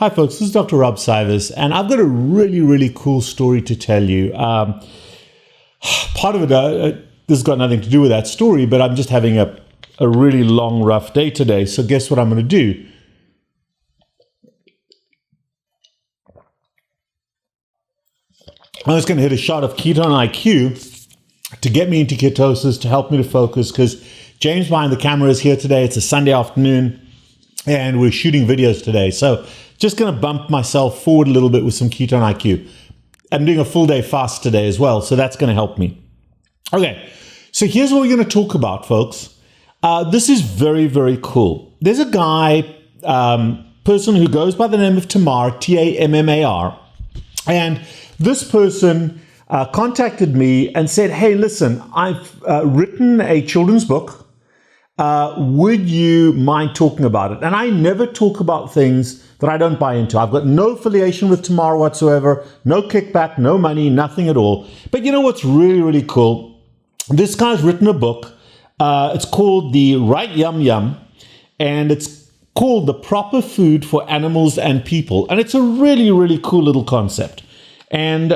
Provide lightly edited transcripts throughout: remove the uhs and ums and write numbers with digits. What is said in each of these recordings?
Hi folks, this is Dr. Rob CYWES, and I've got a really cool story to tell you. Part of it, this has got nothing to do with that story, but I'm just having a really long, rough day today. So guess what I'm going to do? I'm just going to hit a shot of ketone IQ to get me into ketosis, to help me to focus, because James behind the camera is here today. It's a Sunday afternoon, and we're shooting videos today. So just going to bump myself forward a little bit with some ketone IQ. I'm doing a full day fast today as well, so that's going to help me. Okay, so here's what we're going to talk about, folks. This is very cool. There's a guy, person who goes by the name of Tammar, T-A-M-M-A-R, and this person contacted me and said, hey, listen, I've written a children's book. Would you mind talking about it? And I never talk about things that I don't buy into. I've got no affiliation with Tammar whatsoever, no kickback, no money, nothing at all. But you know what's really cool? This guy's written a book. It's called The Right Yum Yum, and it's called The Proper Food for Animals and People. And it's a really cool little concept. And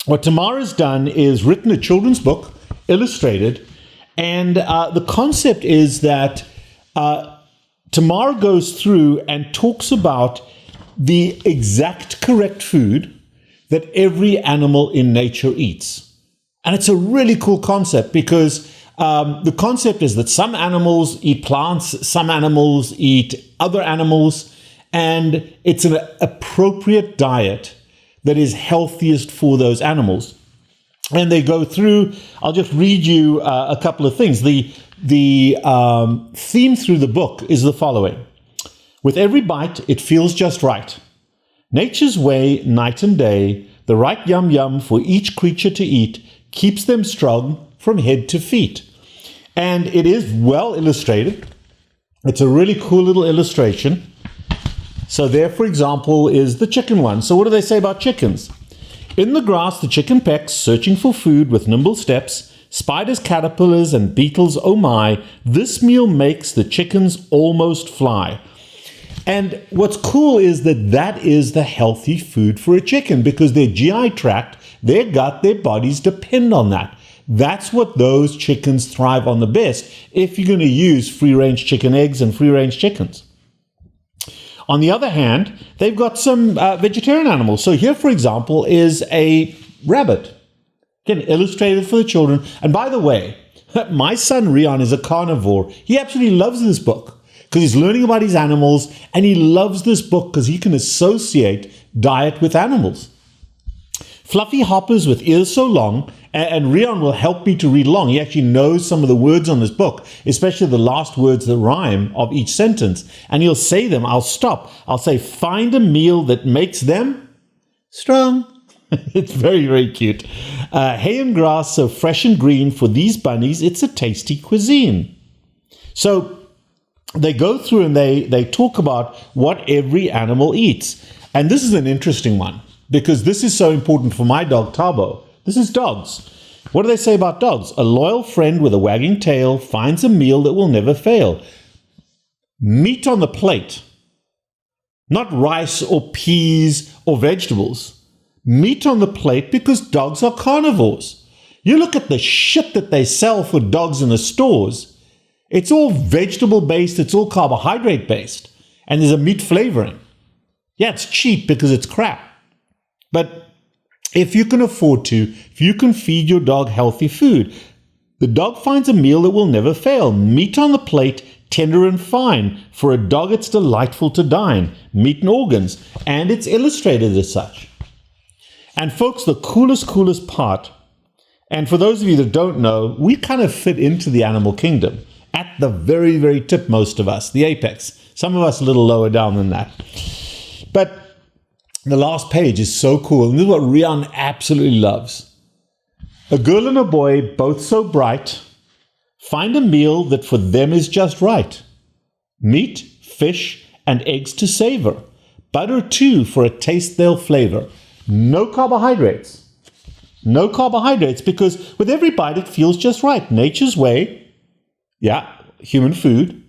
what Tammar has done is written a children's book, illustrated, and the concept is that Tammar goes through and talks about the exact correct food that every animal in nature eats. And it's a really cool concept because the concept is that some animals eat plants, some animals eat other animals, and it's an appropriate diet that is healthiest for those animals. And they go through, I'll just read you a couple of things. The theme through the book is the following. With every bite, it feels just right. Nature's way, night and day, the right yum yum for each creature to eat keeps them strong from head to feet. And it is well illustrated. It's a really cool little illustration. So there, for example, is the chicken one. So what do they say about chickens? In the grass, the chicken pecks, searching for food with nimble steps. Spiders, caterpillars, and beetles, oh my, this meal makes the chickens almost fly. And what's cool is that that is the healthy food for a chicken because their GI tract, their gut, their bodies depend on that. That's what those chickens thrive on the best if you're going to use free-range chicken eggs and free-range chickens. On the other hand, they've got some vegetarian animals. So here, for example, is a rabbit. Again, illustrated for the children. And by the way, my son Rion is a carnivore. He absolutely loves this book because he's learning about his animals, and he loves this book because he can associate diet with animals. Fluffy hoppers with ears so long, and Rion will help me to read along. He actually knows some of the words on this book, especially the last words that rhyme of each sentence. And he'll say them. I'll stop. I'll say, find a meal that makes them strong. It's very cute. Hay and grass so fresh and green for these bunnies. It's a tasty cuisine. So they go through and they talk about what every animal eats. And this is an interesting one because this is so important for my dog, Tabo. This is dogs. What do they say about dogs? A loyal friend with a wagging tail finds a meal that will never fail. Meat on the plate. Not rice or peas or vegetables. Meat on the plate because dogs are carnivores. You look at the shit that they sell for dogs in the stores. It's all vegetable based. It's all carbohydrate based. And there's a meat flavoring. Yeah, it's cheap because it's crap. But if you can afford to, if you can feed your dog healthy food, the dog finds a meal that will never fail. Meat on the plate, tender and fine. For a dog, it's delightful to dine. Meat and organs. And it's illustrated as such. And folks, the coolest part, and for those of you that don't know, we kind of fit into the animal kingdom. At the very tip, most of us, the apex. Some of us a little lower down than that. But the last page is so cool, and this is what Rion absolutely loves. A girl and a boy, both so bright, find a meal that for them is just right. Meat, fish, and eggs to savor. Butter too, for a taste they'll flavor. No carbohydrates. No carbohydrates, because with every bite it feels just right. Nature's way, yeah, human food.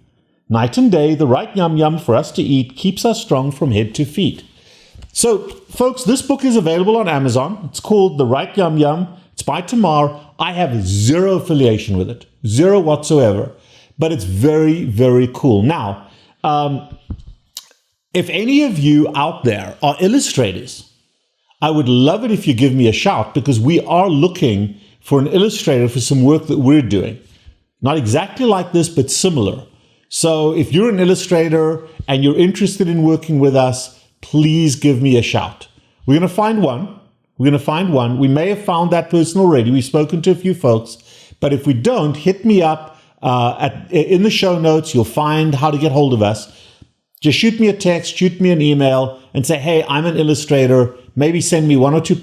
Night and day, the right yum yum for us to eat keeps us strong from head to feet. So, folks, this book is available on Amazon. It's called The Right Yum Yum. It's by Tamar. I have zero affiliation with it, zero whatsoever. But it's very, very cool. Now, if any of you out there are illustrators, I would love it if you give me a shout, because we are looking for an illustrator for some work that we're doing. Not exactly like this, but similar. So if you're an illustrator and you're interested in working with us, please give me a shout. We're going to find one. We may have found that person already. We've spoken to a few folks. But if we don't, hit me up. In the show notes, you'll find how to get hold of us. Just shoot me a text, shoot me an email, and say, hey, I'm an illustrator. Maybe send me one or two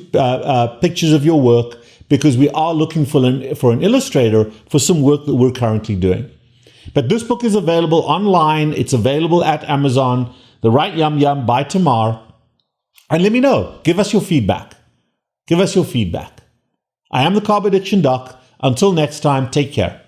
pictures of your work, because we are looking for an illustrator for some work that we're currently doing. But this book is available online. It's available at Amazon, The Right Yum Yum by Tamar. And let me know. Give us your feedback. I am the Carb Addiction Doc. Until next time, take care.